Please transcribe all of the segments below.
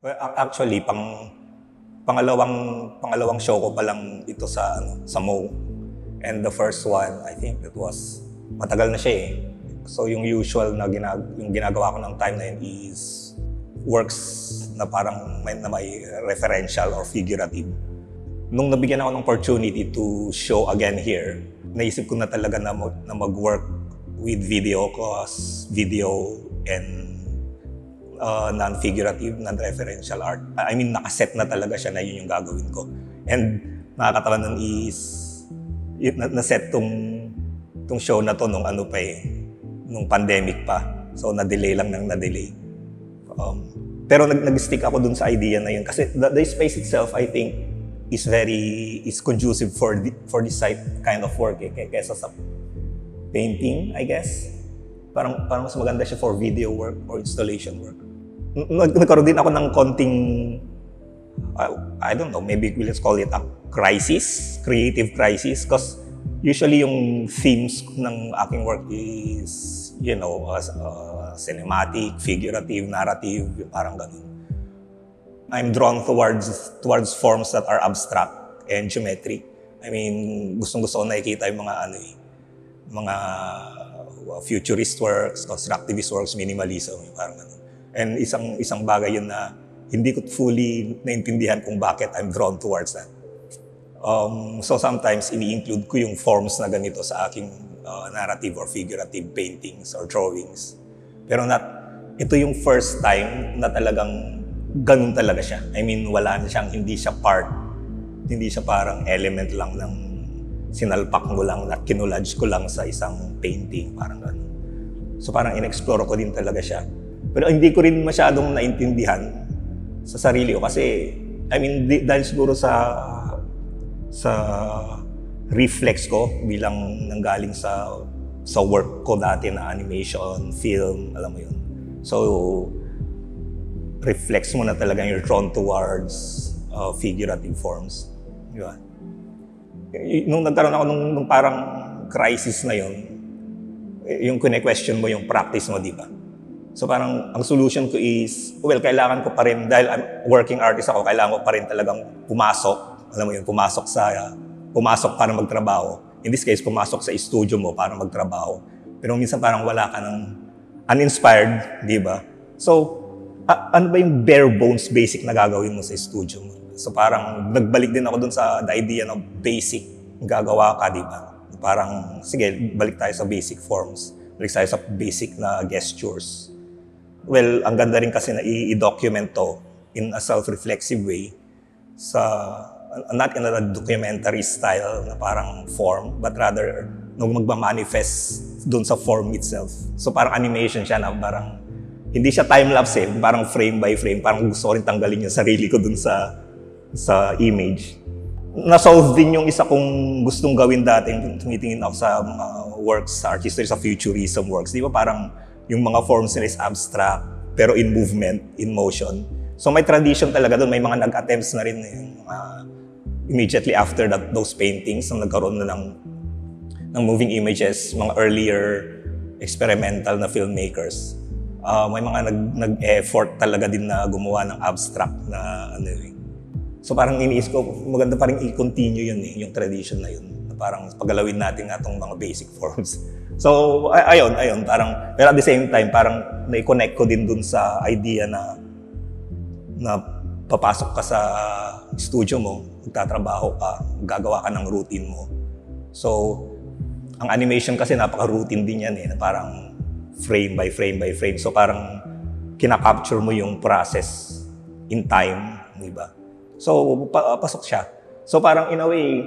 Well, actually, pangalawang show ko pa lang ito sa Mo. And the first one, I think that was matagal na siya eh. So yung usual na yung ginagawa ko ng time na yun is works na parang may referential or figurative. Nung nabigyan ako ng opportunity to show again here, naisip ko na talaga na mag-work with video cause video and non-figurative, non-referential art. I mean, nakaset na talaga siya na yun yung gagawin ko. And nakakatawa nun is, naset tong show na to nung ano pa eh, nung pandemic pa. So, na-delay lang ng na-delay. Pero nag-stick ako dun sa idea na yun. Kasi the space itself, I think, is conducive for this kind of work eh, kaysa sa painting, I guess. Parang mas maganda siya for video work or installation work. Nagkaroon din ako ng konting, I don't know, maybe let's call it a crisis, creative crisis. Because usually yung themes ng aking work is, you know, cinematic, figurative, narrative, parang ganun. I'm drawn towards forms that are abstract and geometric. I mean, gustong-gusto ko nakikita yung mga futurist works, constructivist works, minimalism, parang ganun. And isang bagay yun na hindi ko fully naintindihan kung bakit I'm drawn towards that. So sometimes ini-include ko yung forms na ganito sa aking narrative or figurative paintings or drawings. Pero ito yung first time na talagang ganun talaga siya. I mean, hindi siya parang element lang ng sinalpak mo lang at kinulage ko lang sa isang painting, parang ganun. So parang in-explore ko din talaga siya. Pero hindi ko rin masyadong naintindihan sa sarili ko kasi, I mean, dahil siguro sa reflex ko bilang nanggaling sa work ko dati na animation, film, alam mo yun. So, reflex mo na talaga you're drawn towards figurative forms. Di ba? Nung nagkaroon ako nung parang crisis na yun, yung kine-question mo yung practice mo, di ba? So parang ang solution ko is, well, kailangan ko pa rin, dahil I'm working artist ako, kailangan ko pa rin talagang pumasok. Alam mo yun, pumasok para magtrabaho. In this case, pumasok sa studio mo para magtrabaho. Pero minsan parang wala ka ng uninspired, di ba? So, ano ba yung bare bones basic na gagawin mo sa studio mo? So parang nagbalik din ako dun sa the idea ng basic gagawa ka, di ba? Parang, sige, balik tayo sa basic forms. Balik tayo sa basic na gestures. Well, ang ganda rin kasi na i-document to in a self-reflexive way not in a documentary style na parang form, but rather nung magmamanifest dun sa form itself. So parang animation siya na parang hindi siya time-lapse eh, parang frame by frame. Parang gusto ko rin tanggalin yung sarili ko dun sa image. Na-solve din yung isa kong gustong gawin dati, tumitingin ako sa mga works, sa art history, sa futurism works. Di ba parang yung mga forms nila is abstract, pero in movement, in motion. So may tradition talaga doon, may mga nag-attempts na rin immediately after those paintings na nagkaroon na ng moving images, mga earlier experimental na filmmakers. May mga nag-effort talaga din na gumawa ng abstract na So parang iniisip ko, maganda pa rin i-continue yun eh, yung tradition na yun. Na parang paggalawin natin nga itong mga basic forms. So ayun, parang, pero at the same time, parang na-connect ko din dun sa idea na papasok ka sa studio mo, magtatrabaho ka, gagawa ka ng routine mo. So, ang animation kasi napaka-routine din yan eh, na parang frame by frame by frame. So parang kinakapture mo yung process in time, di ba? So pasok siya. So parang in a way,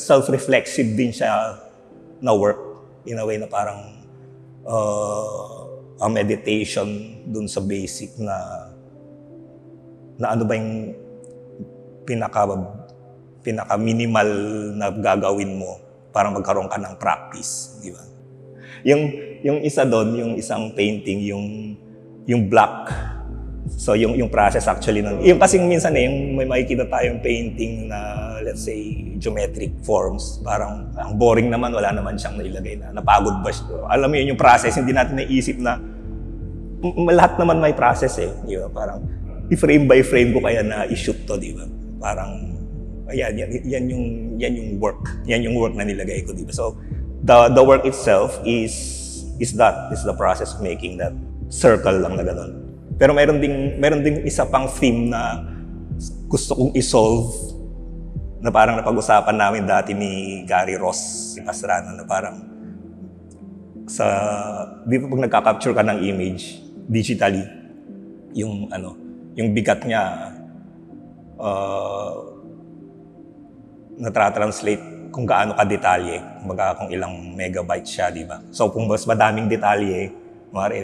self-reflexive din siya na work. In a way na parang a meditation dun sa basic na ano ba yung pinaka-minimal na gagawin mo para magkaroon ka ng practice, di ba? Yung isa doon, yung isang painting, yung black. So yung process actually nun. Yung kasing minsan yung may makikita tayong painting na let's say geometric forms, parang ang boring naman, wala naman siyang nailagay na napagod ba siya. Alam mo yun yung process, hindi natin naisip na lahat naman may process eh. Di ba? Parang i-frame by frame ko kaya na i-shoot to, di ba? Parang, ayan, yan yung work. Yan yung work na nilagay ko, di ba? So, the work itself is the process of making that circle lang na gano'n. Pero meron ding isa pang theme na gusto kong i-solve na parang napag-usapan namin dati ni Gary Ross Pastrana na parang di ba pag nagka-capture ka ng image digitally, yung bigat niya na-translate kung gaano ka-detalye, kumbaga kung ilang megabytes siya, di ba? So kung mas madaming detalye,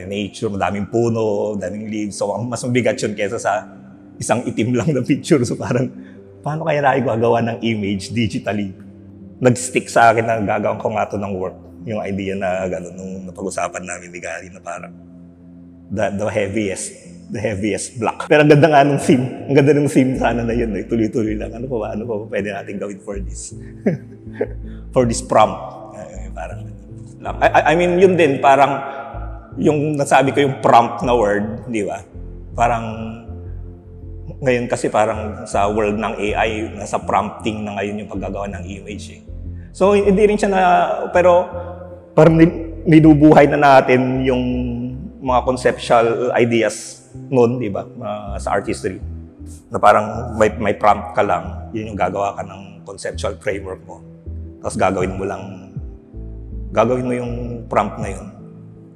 nature, madaming puno, madaming leaves, so mas mabigat yun kesa sa isang itim lang na picture. So parang, paano kaya na gagawa ng image digitally? Nag-stick sa akin na gagawin ko nga ito ng work. Yung idea na gano'n, nung napag-usapan namin ni Gary na parang the heaviest block. Pero ang ganda nga nung theme. Ang ganda nung theme sana na yun. Tuloy-tuloy lang. Ano pa ba pwede natin gawin for this? For this prompt. Parang, I mean, yun din, parang yung nasabi ko yung prompt na word, di ba? Parang, ngayon kasi parang sa world ng AI, nasa prompting na ngayon yung paggagawa ng image eh. So, hindi rin siya pero parang nilubuhay na natin yung mga conceptual ideas noon, di ba, sa art history. Na parang may prompt ka lang, yun yung gagawa ka ng conceptual framework mo. Tapos gagawin mo yung prompt na yun.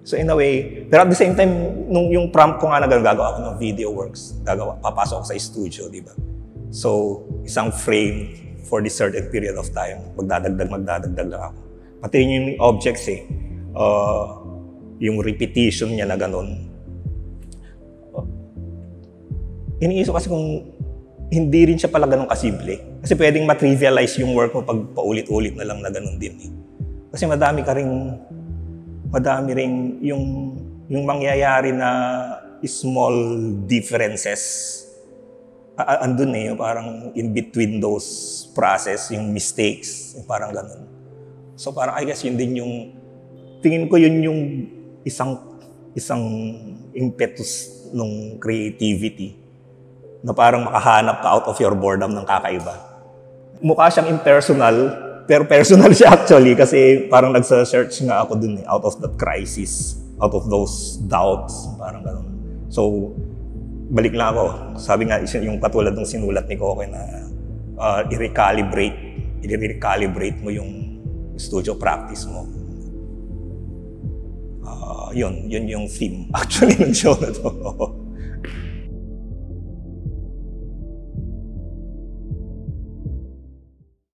So in a way, pero at the same time, nung yung prompt ko nga na gagawa ko ng video works, papasok ako sa studio, di ba? So, isang frame for this certain period of time, magdadagdag lang ako. Pati yung objects yung repetition niya na ganun. Iniisip kasi kung hindi rin siya pala ganun kasimple. Kasi pwedeng matrivialize yung work mo pag paulit-ulit na lang na ganun din eh. Kasi madami ring yung mangyayari na small differences. Andun parang in between those process, yung mistakes, yung parang ganun. So parang I guess yun din tingin ko yun yung isang impetus ng creativity na parang makahanap ka out of your boredom ng kakaiba. Mukha siyang impersonal, pero personal siya actually kasi parang nagsa-search nga ako dun out of that crisis, out of those doubts, parang ganun. So, balik lang ako. Sabi nga, yung katulad ng sinulat ni Koke na i-recalibrate mo yung studio practice mo. Yun yung theme actually ng show na to.